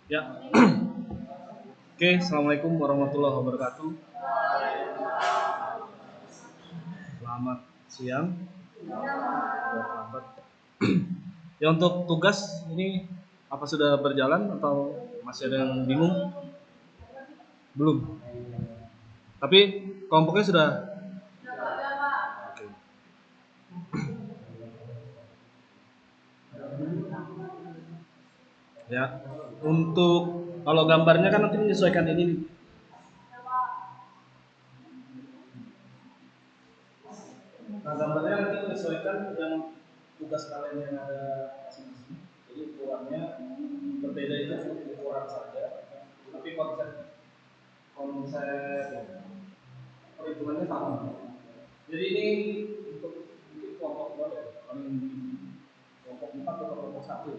Ya. Oke, assalamualaikum warahmatullahi wabarakatuh. Selamat siang. Selamat. Ya, untuk tugas ini apa sudah berjalan atau masih ada yang bingung? Belum. Tapi kelompoknya sudah. Oke. Ya, untuk kalau gambarnya kan nanti menyesuaikan ini. Nah, gambarnya nanti menyesuaikan yang tugas kalian yang ada masing-masing. Jadi ukurannya berbeda itu ukuran saja, tapi konsep perhitungannya sama. Jadi ini untuk kelompok berapa? Kelompok 4 atau kelompok 1.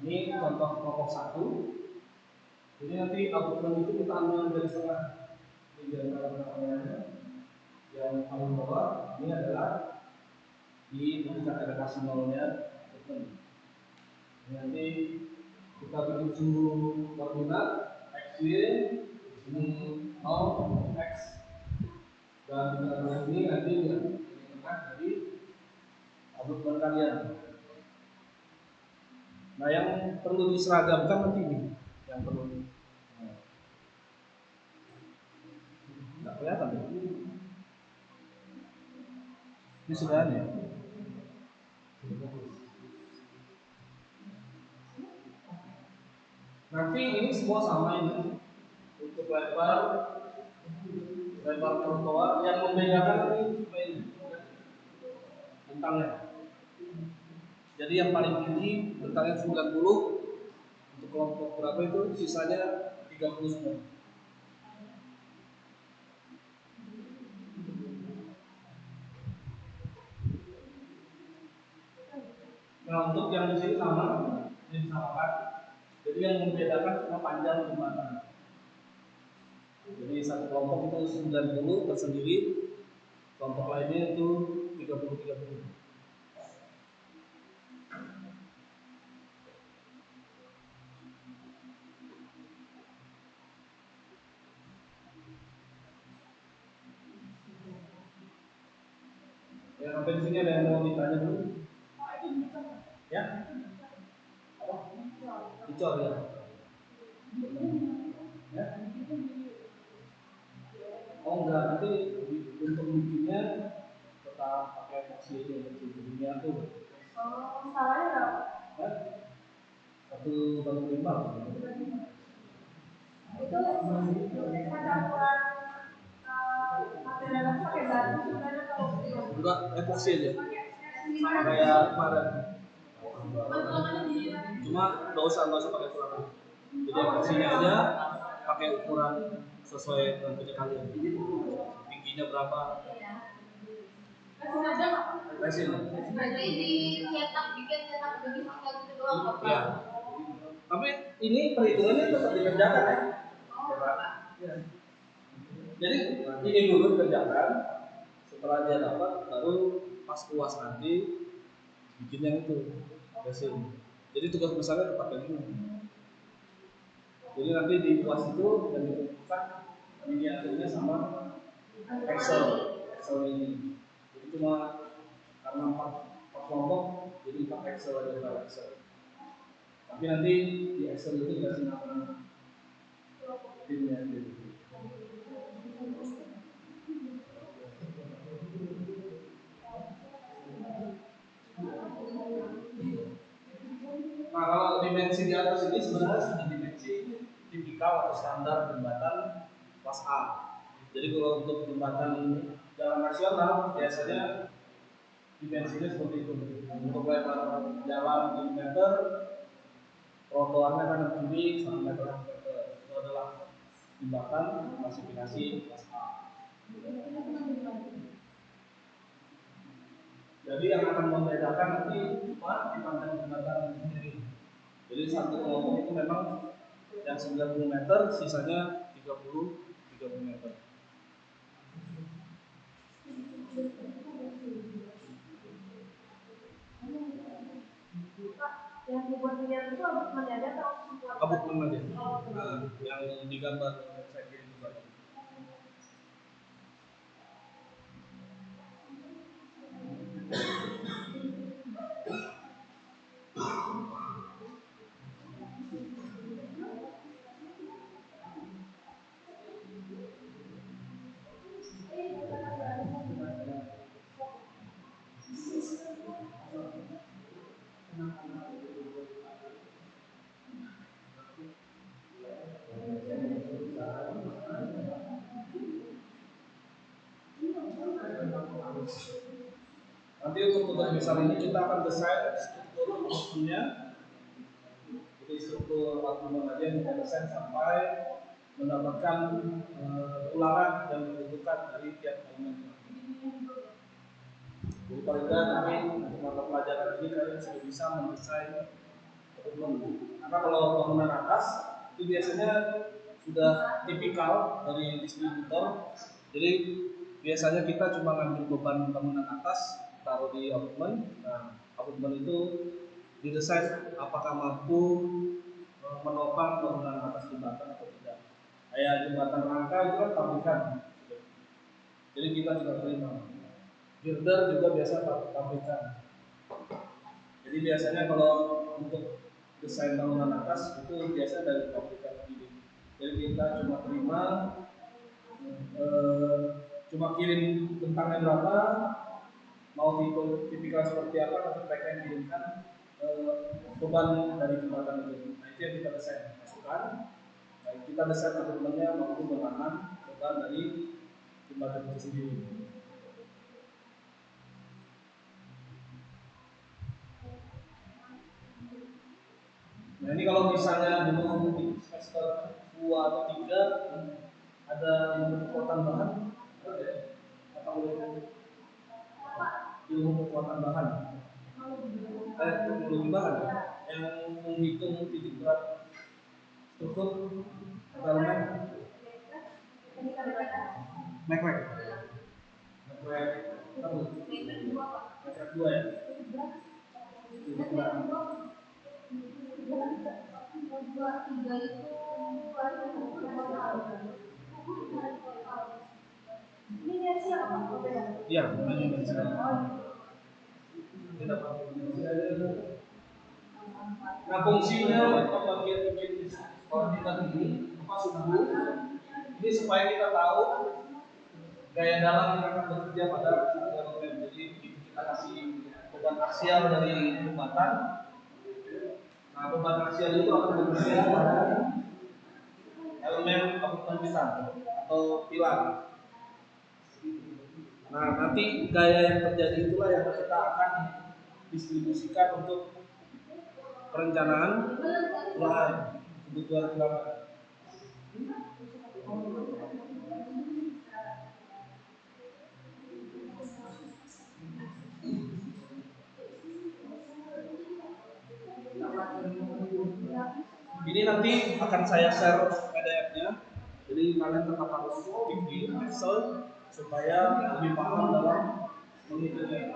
Ini contoh kelompok 1. Jadi nanti output itu kita ambil dari setengah. Ini di antara pertanyaannya yang paling bawah ini adalah di ada kasih nolnya. Nanti kita bikin suhu koordinat x y ini 0 x dan di ini nanti yang di tengah jadi output kalian. Nah, yang perlu diseragamkan nanti ini yang perlu. Nggak kelihatan ya? Ini sudah ada ya? Nanti ini semua sama ini untuk lebar trotoar yang membedakan ini bentangnya. Jadi yang paling tinggi bentangnya 90 untuk kelompok berapa itu sisanya 30 semua. Nah, untuk yang di sini sama, ini disamakan. Jadi yang membedakan cuma panjang jembatan. Jadi satu kelompok itu 90 tersendiri, kelompok lainnya itu 30. Ya, sampai di sini ada yang mau ditanya dulu? Ya? Apa? Dicor ya? Ya? Oh enggak, nanti untuk bikinnya tetap pakai epoxy aja jadinya tuh. Oh, salahnya berapa? Ya? 1,5. Itu campuran materialnya pakai batu sebenarnya kalau enggak epoxy aja. Kayak kemarin. Cuma nggak usah pakai ukuran. Jadi epoxinya aja pakai ukuran sesuai dengan punya kalian. Tingginya berapa? Resin aja nggak? Resin. Berarti dicetak lebih mahal gitu doang nggak? Iya. Tapi ini perhitungannya tetap dikerjakan ya. Ya. Jadi ini dulu dikerjakan. Setelah dia dapat, baru pas puas nanti bikin yang itu resin. Jadi tugas besarnya tetap yang ini. Jadi nanti di puas itu dan dikumpulkan miniaturnya sama Excel ini. Jadi cuma karena empat kelompok, jadi 4 Excel aja file Excel. Tapi nanti di Excel itu dikasih nama timnya gitu. Nah, kalau dimensi di atas ini sebenarnya sudah dimensi tipikal atau standar jembatan kelas A. Jadi kalau untuk jembatan jalan nasional biasanya dimensinya seperti itu. Untuk lebar jalan 1 meter, trotoarnya kan kiri 1 meter. Itu adalah jembatan klasifikasi kelas A. Jadi yang akan membedakan nanti cuma dipandang jembatan sendiri. Jadi satu kelompok itu memang yang 90 meter, sisanya 30 meter. Yang dibuat lihat itu abutmen aja atau semua? Abutmen aja. Nah, yang digambar saya kirim juga. Nanti untuk tugas besar ini kita akan desain struktur abutmennya. Jadi struktur abutmen aja yang kita desain sampai mendapatkan ulangan yang dibutuhkan dari tiap bangunan. Jadi paling tidak nanti untuk mata pelajaran ini kalian sudah bisa mendesain abutmen. Karena kalau bangunan atas itu biasanya sudah tipikal dari distributor. Jadi biasanya kita cuma ngambil beban bangunan atas taruh di abutmen. Nah, abutmen itu didesain apakah mampu menopang bangunan atas jembatan atau tidak. Kayak jembatan rangka itu kan pabrikan. Jadi kita tidak terima. Girder juga biasa pabrikan. Jadi biasanya kalau untuk desain bangunan atas itu biasa dari pabrikan sendiri. Jadi kita cuma terima cuma kirim bentangnya berapa, mau tipikal seperti apa, nanti mereka yang kirimkan beban dari jembatan itu. Nah itu yang kita desain, masukkan. Nah, kita desain abutmennya mampu menahan beban dari jembatan itu sendiri. Nah ini kalau misalnya dulu di semester 2 atau 3 ada ilmu kekuatan bahan, atau ilmu kekuatan bahan, teknologi bahan yang menghitung titik berat struktur elemen mekrek dua ya. Iya, nah fungsinya pembagian bikin koordinat ini apa subuh ini supaya kita tahu gaya dalam yang akan bekerja pada elemen. Jadi kita kasih beban aksial dari jembatan. Nah beban aksial itu akan bekerja pada elemen abutmen kita atau pilar. Nah nanti gaya yang terjadi itulah yang kita akan distribusikan untuk perencanaan lahan kebutuhan lahan. Ini nanti akan saya share PDF-nya. Jadi kalian tetap harus ketik di Excel supaya lebih paham dalam menghitungnya.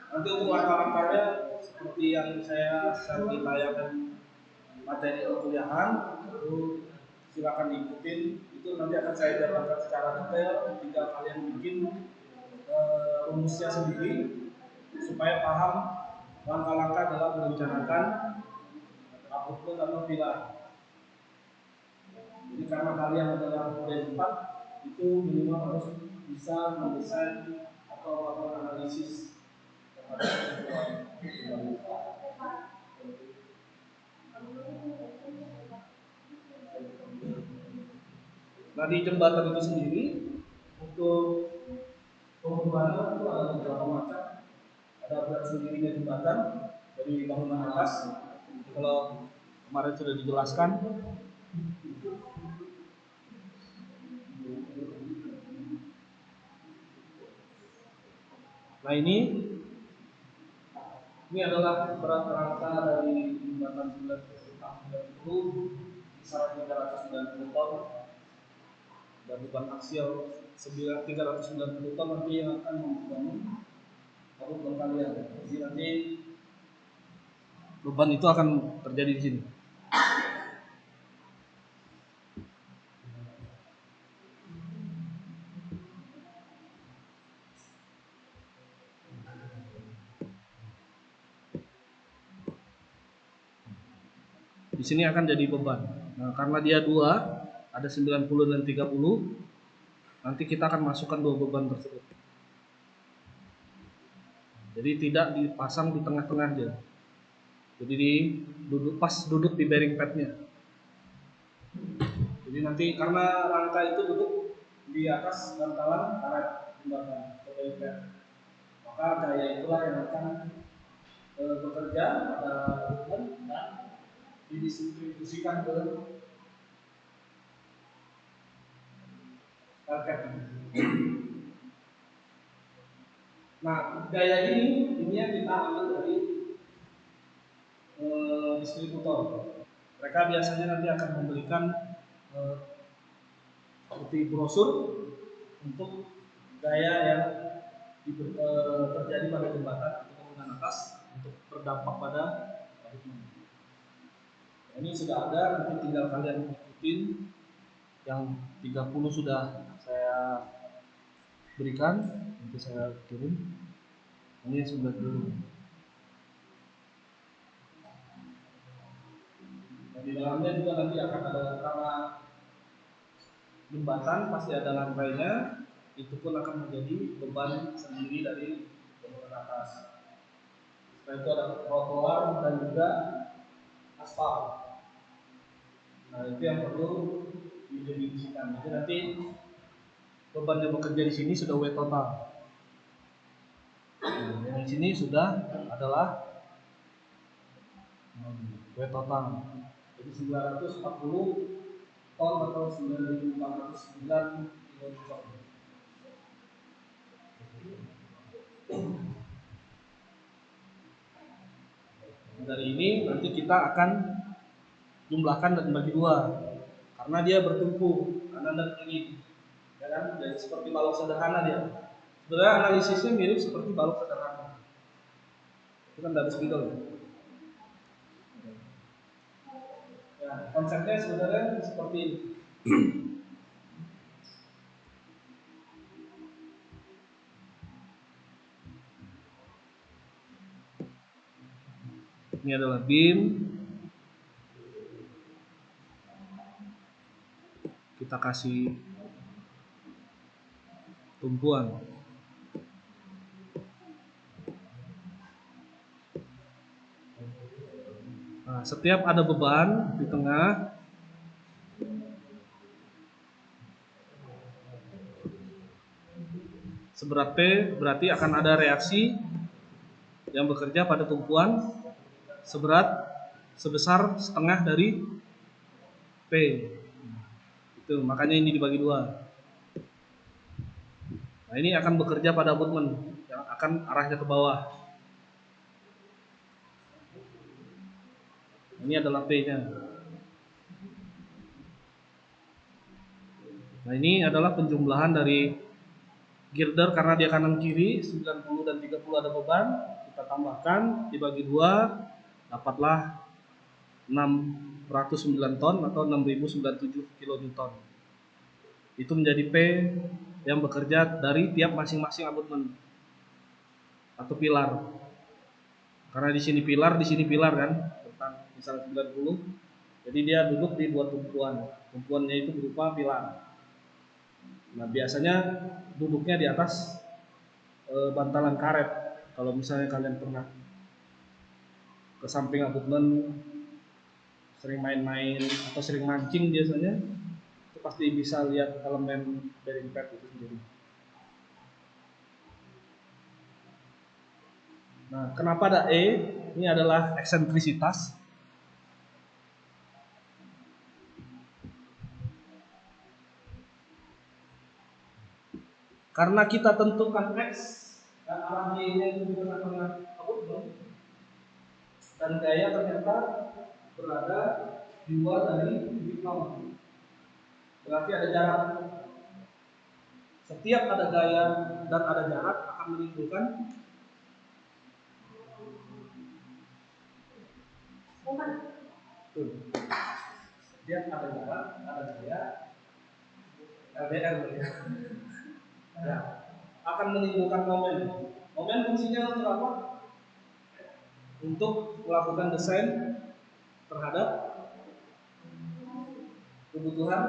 Nanti untuk langkah-langkahnya seperti yang saya share di layar materi perkuliahan, itu silakan diikutin. Itu nanti akan saya jabarkan secara detail, tinggal kalian bikin rumusnya sendiri supaya paham langkah-langkah dalam merencanakan apapun atau villa. Jadi karena kalian adalah D4, itu minimal harus bisa mendesain atau melakukan analisis terhadap nah, di jembatan itu sendiri untuk pembangunan itu ada beberapa macam. Ada berat sendirinya jembatan dari bangunan atas. Kalau kemarin sudah dijelaskan. Nah, ini adalah berat rangka dari jembatan 9 itu kisaran 390 ton dan beban aksial 390 ton nanti yang akan membangun bangunan kalian. Jadi nanti beban itu akan terjadi di sini. Di sini akan jadi beban. Nah, karena dia dua, ada 90 dan 30, nanti kita akan masukkan dua beban tersebut. Jadi tidak dipasang di tengah-tengah dia. Jadi duduk di bearing padnya. Jadi nanti karena rangka itu duduk di atas bantalan karet jembatan atau bearing pad, maka daya itulah yang akan bekerja pada beban dan didistribusikan ke target. Nah, daya ini yang kita ambil dari distributor. Mereka biasanya nanti akan memberikan seperti brosur untuk daya yang terjadi pada jembatan atau bangunan atas untuk berdampak pada komitmen. Ini sudah ada, nanti tinggal kalian ikutin. Yang 30 sudah saya berikan, nanti saya kirim. Ini sudah dulu. Dan di dalamnya juga nanti akan ada, karena jembatan pasti ada lantainya, itu pun akan menjadi beban sendiri dari bangunan atas. Setelah itu ada trotoar dan juga aspal. Nah, itu yang perlu didefinisikan. Jadi nanti beban yang bekerja di sini sudah W total. Nah, yang di sini sudah adalah W total. Jadi 940 ton atau 9.409 kilo ton. Dari ini nanti kita akan jumlahkan dan bagi dua, karena dia bertumpu kanan dan kiri, ya kan? Jadi seperti balok sederhana dia. Sebenarnya analisisnya mirip seperti balok sederhana. Itu kan dari spidol. Ya, konsepnya sebenarnya seperti ini. Ini adalah beam. Kita kasih tumpuan. Nah, setiap ada beban di tengah, seberat P berarti akan ada reaksi yang bekerja pada tumpuan sebesar setengah dari P. Itu makanya ini dibagi dua. Nah, ini akan bekerja pada abutmen yang akan arahnya ke bawah. Ini adalah P-nya. Nah, ini adalah penjumlahan dari girder karena dia kanan kiri 90 dan 30 ada beban, kita tambahkan dibagi dua, dapatlah 609 ton atau 6097 kilonewton. Itu menjadi P yang bekerja dari tiap masing-masing abutmen atau pilar. Karena di sini pilar kan, tentang misalnya 90. Jadi dia duduk di dua tumpuan. Tumpuannya itu berupa pilar. Nah, biasanya duduknya di atas bantalan karet. Kalau misalnya kalian pernah ke samping abutmen sering main-main atau sering mancing biasanya, itu pasti bisa lihat elemen bearing pad itu sendiri. Nah, kenapa ada E? Ini adalah eksentrisitas. Karena kita tentukan X dan arah Y-nya itu berdasarkan abutmen, dan gaya ternyata berada di luar dari titik nol. Berarti ada jarak. Setiap ada gaya dan ada jarak akan menimbulkan momen. Setiap ada jarak, ada gaya, LDR ya. Ya, akan menimbulkan momen. Momen fungsinya untuk apa? Untuk melakukan desain terhadap kebutuhan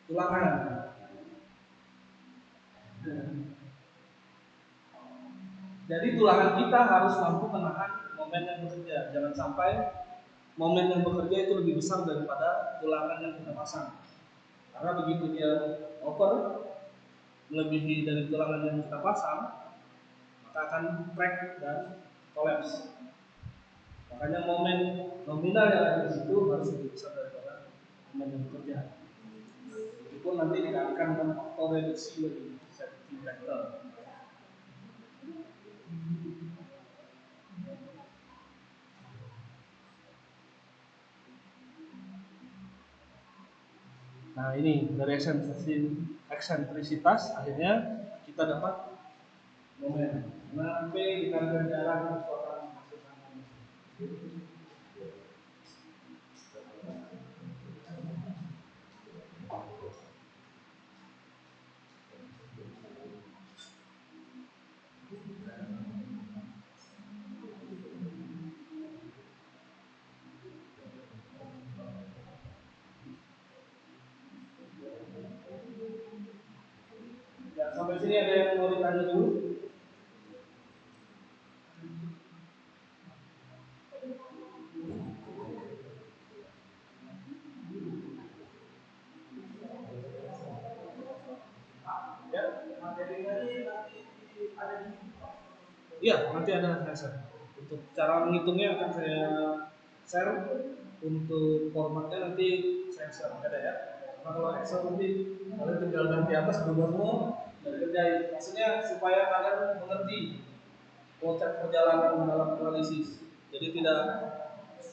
tulangan. Jadi tulangan kita harus mampu menahan momen yang bekerja. Jangan sampai momen yang bekerja itu lebih besar daripada tulangan yang kita pasang. Karena begitu dia over melebihi dari tulangan yang kita pasang, maka akan crack dan collapse. Makanya momen nominal yang ada di situ harus lebih besar daripada momen yang bekerja. Itu pun nanti dikalikan dengan faktor reduksi dari safety factor. Nah, ini dari eksentrisitas akhirnya kita dapat momen. Nah, P dikalikan jarak kekuatan masukkan. Ya, sampai sini ada yang mau ditanya dulu? Ya, materi tadi nanti ada di. Iya, nanti ada saya share. Untuk cara menghitungnya akan saya share. Untuk formatnya nanti saya share ada ya. Karena kalau Excel nanti kalian tinggal ganti atas berubah semua dan kerjain. Maksudnya supaya kalian mengerti konsep perjalanan dalam analisis. Jadi tidak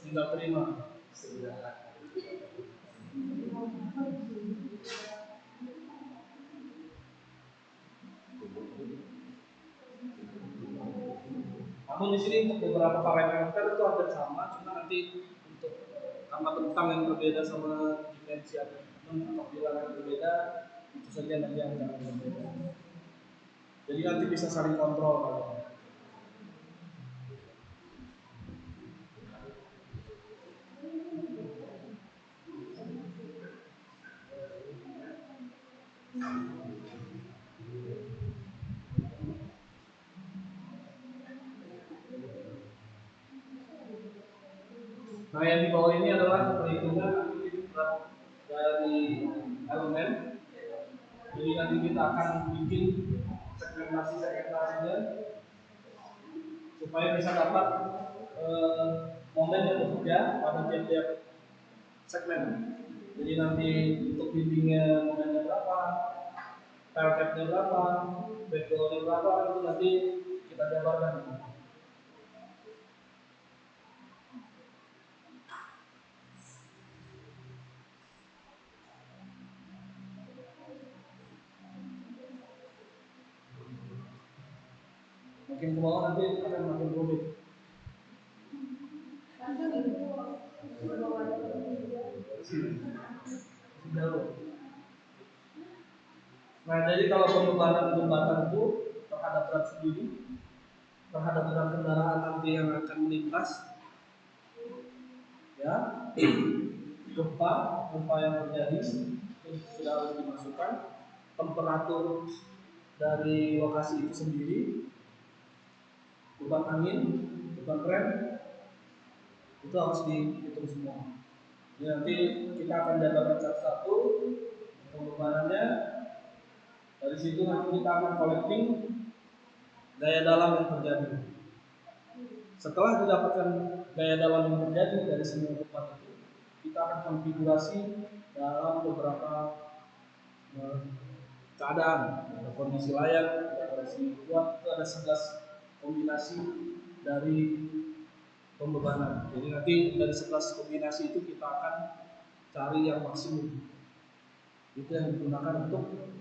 tinggal terima. Namun di sini untuk beberapa parameter itu hampir sama, cuma nanti untuk karena bentang yang berbeda sama dimensi atau bilangan yang berbeda, itu saja nanti yang akan berbeda. Jadi nanti bisa saling kontrol kalian. Nah, yang di bawah ini adalah perhitungan berat dari elemen. Jadi nanti kita akan bikin segmentasinya supaya bisa dapat momen yang bekerja pada tiap-tiap segmen. Jadi nanti untuk dindingnya momennya berapa, targetnya berapa, backbone-nya berapa, itu nanti kita jabarkan. Makin ke bawah nanti akan makin rumit. jadi kalau pembebanan jembatan itu terhadap berat sendiri, terhadap berat kendaraan nanti yang akan melintas, ya, gempa yang terjadi sudah harus dimasukkan, temperatur dari lokasi itu sendiri, beban angin, beban rem, itu harus dihitung semua. Jadi nanti kita akan datakan satu-satu pembebanannya. Dari situ nanti kita akan collecting gaya dalam yang terjadi. Setelah didapatkan gaya dalam yang terjadi dari semua beban itu, kita akan konfigurasi dalam beberapa keadaan. Ada kondisi layak, ada kondisi kuat, ada 11 kombinasi dari pembebanan. Jadi nanti dari 11 kombinasi itu kita akan cari yang maksimum. Itu yang digunakan untuk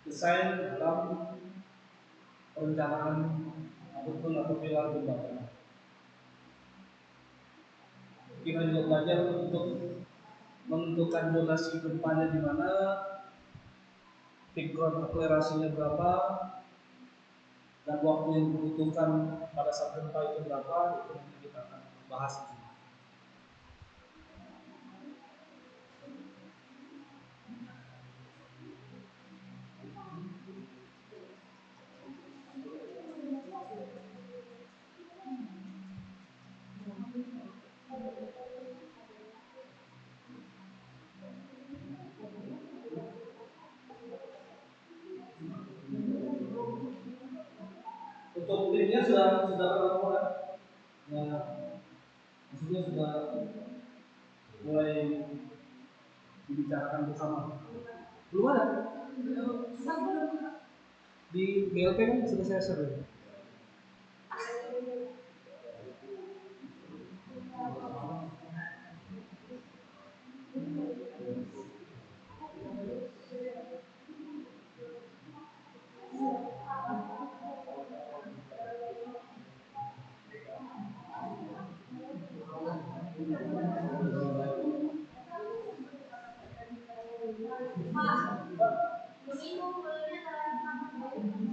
desain dalam perencanaan atau pilar jembatan. Kita juga belajar untuk menentukan zonasi gempanya di mana, peak ground akselerasinya berapa, dan waktu yang dibutuhkan pada saat gempa itu berapa. Itu nanti kita akan bahas. Untuk timnya sudah berapa orang? Nah, maksudnya sudah mulai dibicarakan bersama. Belum ada? Di BLP kan sudah saya share.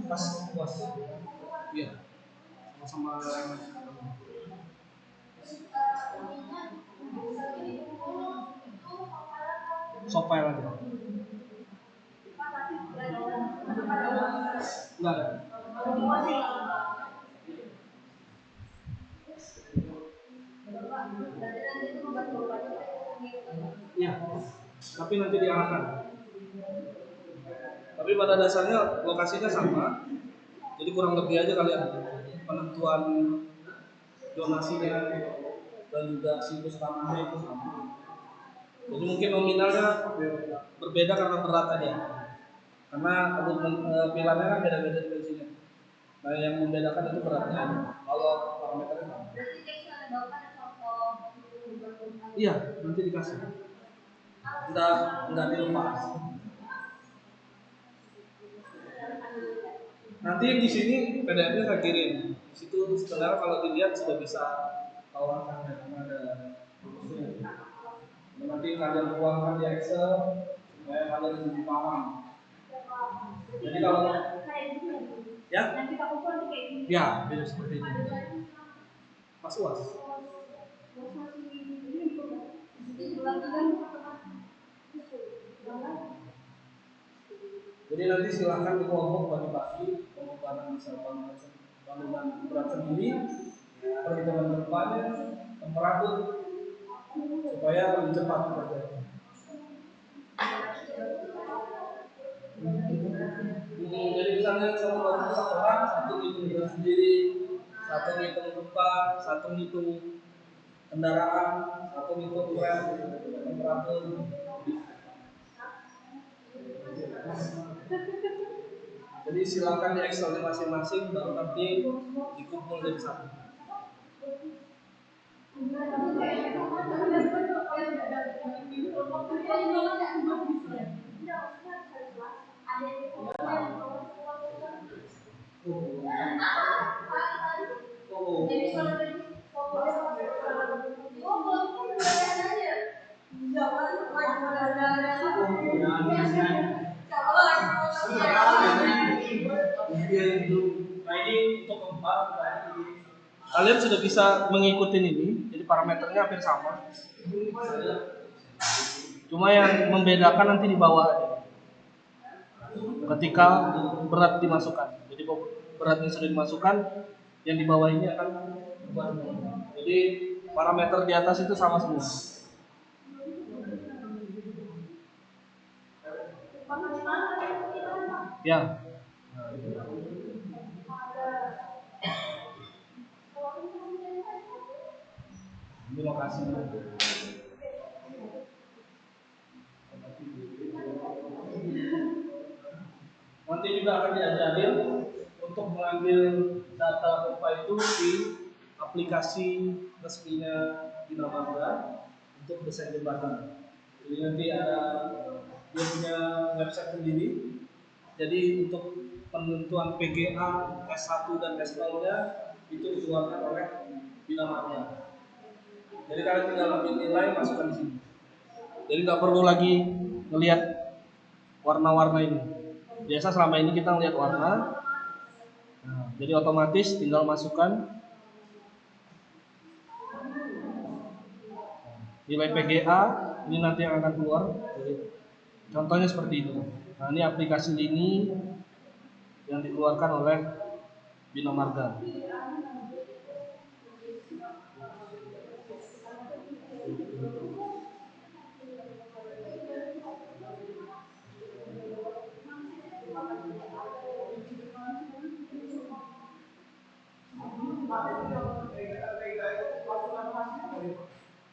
Pas puas. Iya. Sama-sama. Sopel aja. Enggak ada. Iya. Tapi nanti diarahkan. Tapi pada dasarnya lokasinya sama. Jadi kurang lebih aja kalian penentuan donasinya dan juga situs tanahnya itu sama. Jadi mungkin nominalnya berbeda karena berat aja. Karena pilarnya kan beda-beda dimensinya. Nah yang membedakan itu beratnya. Kalau parameternya sama. Iya, nanti dikasih. Enggak dilepas. Nanti di sini PDF-nya saya kirim. Di situ sebenarnya kalau dilihat sudah bisa tawarkan karena ada rumusnya. Nanti kalian tuangkan di Excel supaya kalian lebih paham. Jadi kalau ya, ya beda seperti itu. Pas UAS. Jadi nanti silahkan di kelompok bagi-bagi pembebanan misalkan bangunan berat sendiri, perhitungan depannya, temperatur, supaya lebih cepat kerjanya. Jadi misalnya sama orang satu ngitung berat sendiri, satu ngitung gempa, satu ngitung kendaraan, satu ngitung rem, temperatur. Jadi silakan di Excel masing-masing, baru nanti dikumpul jadi satu. Kalian sudah bisa mengikuti ini, jadi parameternya hampir sama. Cuma yang membedakan nanti di bawah aja. Ketika berat dimasukkan, jadi beratnya sudah dimasukkan, yang di bawah ini akan berubah. Jadi parameter di atas itu sama semua. Ya. Ini lokasi. Nanti juga akan diajarin untuk mengambil data pompa itu di aplikasi resminya Bina Marga untuk desain jembatan. Jadi nanti ada dia punya website sendiri. Jadi untuk penentuan PGA S1 dan S0-nya itu dikeluarkan oleh Bina Marga. Jadi kalian tinggal ambil nilai masukkan di sini. Jadi nggak perlu lagi ngelihat warna-warna ini. Biasa selama ini kita ngelihat warna. Nah, jadi otomatis tinggal masukkan nilai PGA, ini nanti yang akan keluar. Contohnya seperti itu. Nah, ini aplikasi ini yang dikeluarkan oleh Bina Marga.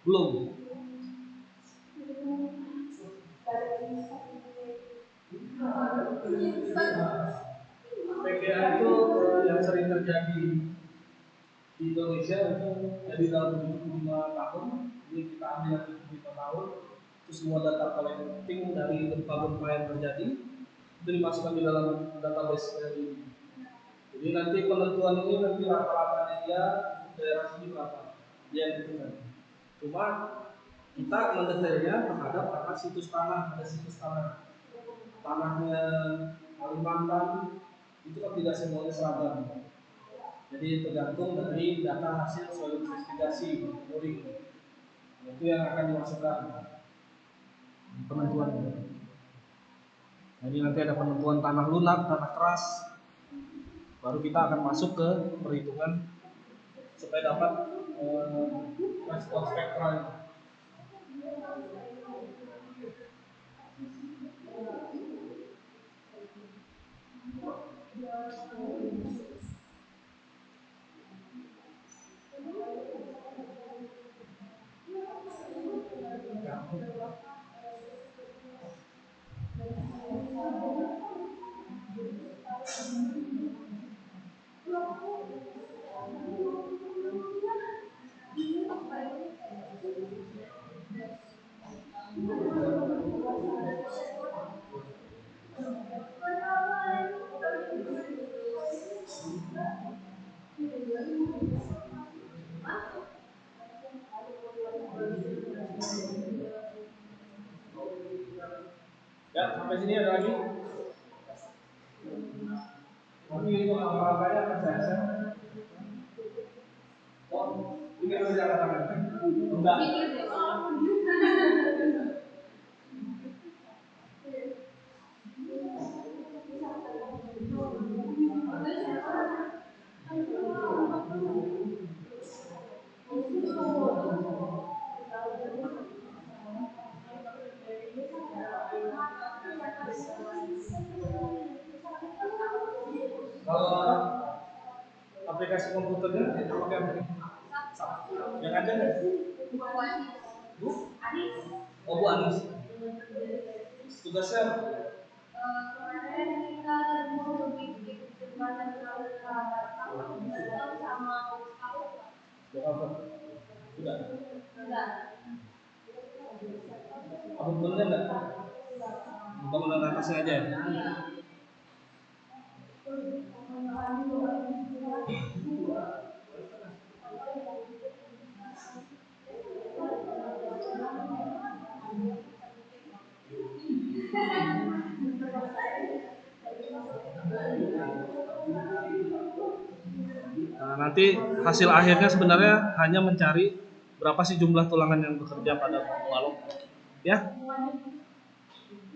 Belum. PGA itu yang sering terjadi di Indonesia itu jadi dalam 75 tahun, ini kita ambil yang 75 tahun, itu semua data collecting dari gempa-gempa yang terjadi itu dimasukkan di dalam database dari ini. Jadi nanti penentuan ini nanti rata-ratanya dia daerah sini berapa dia yang ditentukan. Cuma kita mendetailnya terhadap karena situs tanah, ada situs tanahnya Kalimantan itu kan tidak semuanya seragam. Jadi tergantung dari data hasil soil investigasi boring. Itu yang akan dimasukkan penentuan. Jadi nanti ada penentuan tanah lunak, tanah keras. Baru kita akan masuk ke perhitungan supaya dapat respon spektral. Ya, sampai sini ada lagi. Tapi itu apa-apanya akan saya. Oh, ini harus dikatakan. Enggak. Kalau aplikasi komputernya itu pakai apa? Yang ada nggak? Bu? Oh, Bu Anis. Tugasnya apa? Kemarin kita mau bikin jembatan sama Apa? Sudah. enggak. Bangunannya enggak? Bangunan atasnya aja. Nah, nanti hasil akhirnya sebenarnya hanya mencari berapa sih jumlah tulangan yang bekerja pada balok, ya?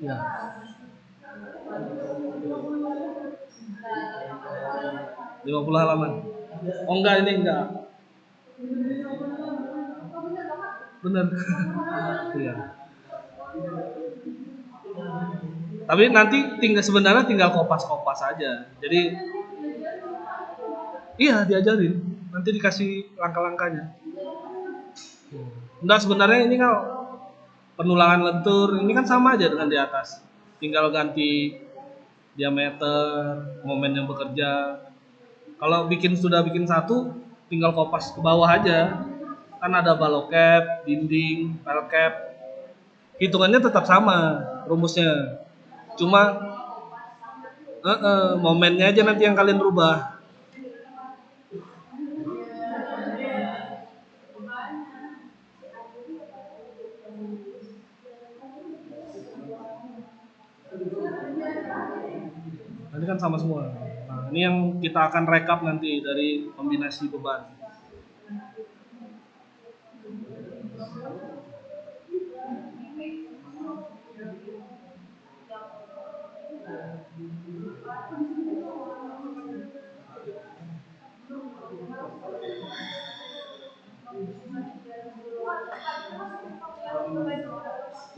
Ya. 50 halaman. Oh enggak, ini enggak. Bener. Iya. Tapi nanti sebenarnya tinggal kopas-kopas aja. Jadi iya diajarin. Nanti dikasih langkah-langkahnya. Enggak, sebenarnya ini kan penulangan lentur ini kan sama aja dengan di atas. Tinggal ganti diameter, momen yang bekerja. Kalau sudah bikin satu, tinggal kopas ke bawah aja. Kan ada balok cap, dinding, pel cap. Hitungannya tetap sama rumusnya. Cuma momennya aja nanti yang kalian rubah. Nanti kan sama semua. Nah, ini yang kita akan rekap nanti dari kombinasi beban.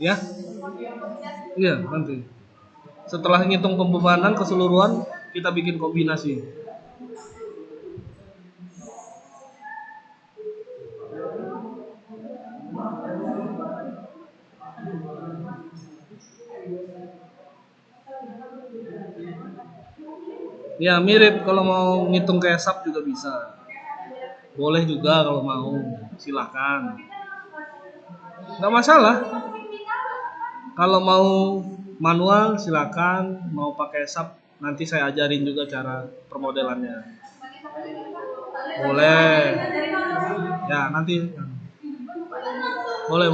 Ya? Iya, nanti. Setelah ngitung pembebanan keseluruhan, kita bikin kombinasi. Ya mirip, kalau mau ngitung kayak SAP juga bisa. Boleh juga kalau mau, silakan. Nggak masalah. Kalau mau manual silakan, mau pakai SAP nanti saya ajarin juga cara permodelannya. Boleh. Ya nanti. Boleh.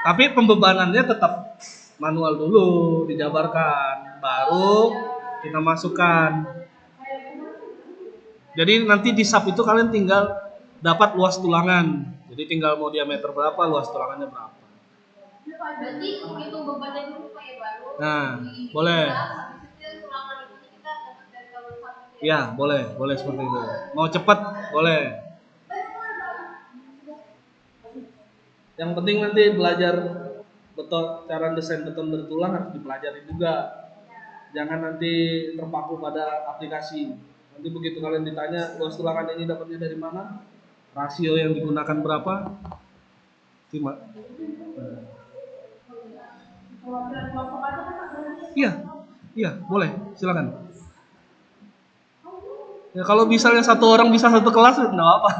Tapi pembebanannya tetap manual dulu, dijabarkan, baru kita masukkan. Jadi nanti di SAP itu kalian tinggal dapat luas tulangan. Jadi tinggal mau diameter berapa, luas tulangannya berapa. Berarti itu bebannya dulu kayak baru. Nah, boleh. Ya, boleh seperti itu. Mau cepat, boleh. Yang penting nanti belajar beton, cara desain beton bertulang harus dipelajari juga. Jangan nanti terpaku pada aplikasi. Nanti begitu kalian ditanya luas tulangan ini dapatnya dari mana, rasio yang digunakan berapa, cuma. Iya, boleh, silakan. Ya kalau misalnya satu orang bisa satu kelas, enggak apa.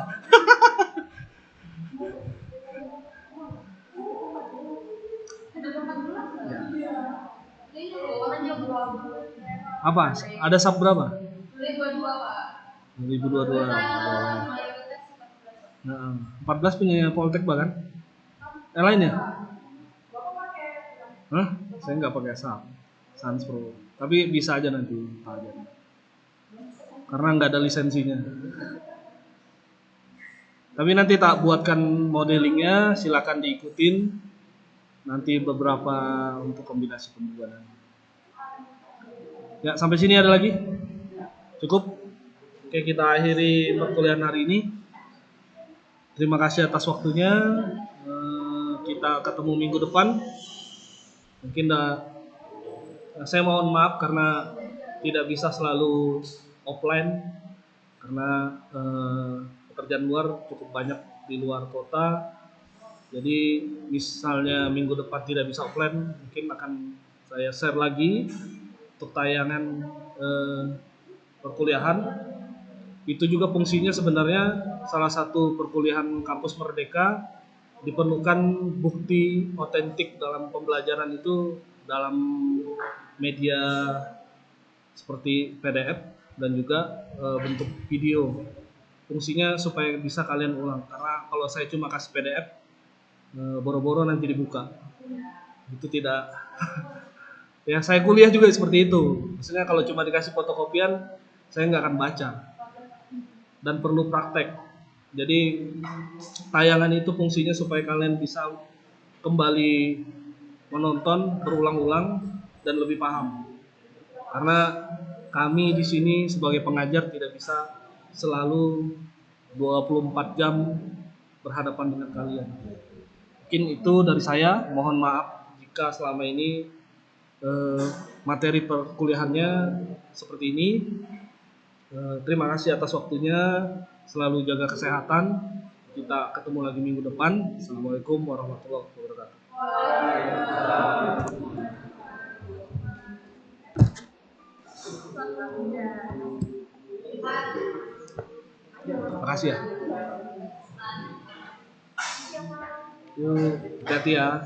Apa? Ada SAP berapa? 2022. Nah, 14 punya Poltek bahkan. Yang lainnya? Hah? Saya nggak pakai SAP, Sans Pro. Tapi bisa aja nanti pelajarin. Karena nggak ada lisensinya. Tapi nanti tak buatkan modelingnya, silakan diikutin. Nanti beberapa untuk kombinasi pembuatan. Ya, sampai sini ada lagi? Cukup? Oke, kita akhiri perkuliahan hari ini. Terima kasih atas waktunya. Kita ketemu minggu depan. Mungkin saya mohon maaf karena tidak bisa selalu offline karena pekerjaan luar cukup banyak di luar kota. Jadi misalnya minggu depan tidak bisa offline, mungkin akan saya share lagi untuk tayangan perkuliahan. Itu juga fungsinya sebenarnya salah satu perkuliahan kampus Merdeka diperlukan bukti otentik dalam pembelajaran itu dalam media seperti PDF dan juga bentuk video. Fungsinya supaya bisa kalian ulang, karena kalau saya cuma kasih PDF boro-boro nanti dibuka, itu tidak. Ya saya kuliah juga seperti itu, maksudnya kalau cuma dikasih fotokopian saya nggak akan baca dan perlu praktek. Jadi tayangan itu fungsinya supaya kalian bisa kembali menonton berulang-ulang dan lebih paham. Karena kami di sini sebagai pengajar tidak bisa selalu 24 jam berhadapan dengan kalian. Mungkin itu dari saya. Mohon maaf jika selama ini materi perkuliahannya seperti ini. Terima kasih atas waktunya. Selalu jaga kesehatan. Kita ketemu lagi minggu depan. Assalamualaikum warahmatullahi wabarakatuh. Terima kasih ya. Yuk, hati-hati ya.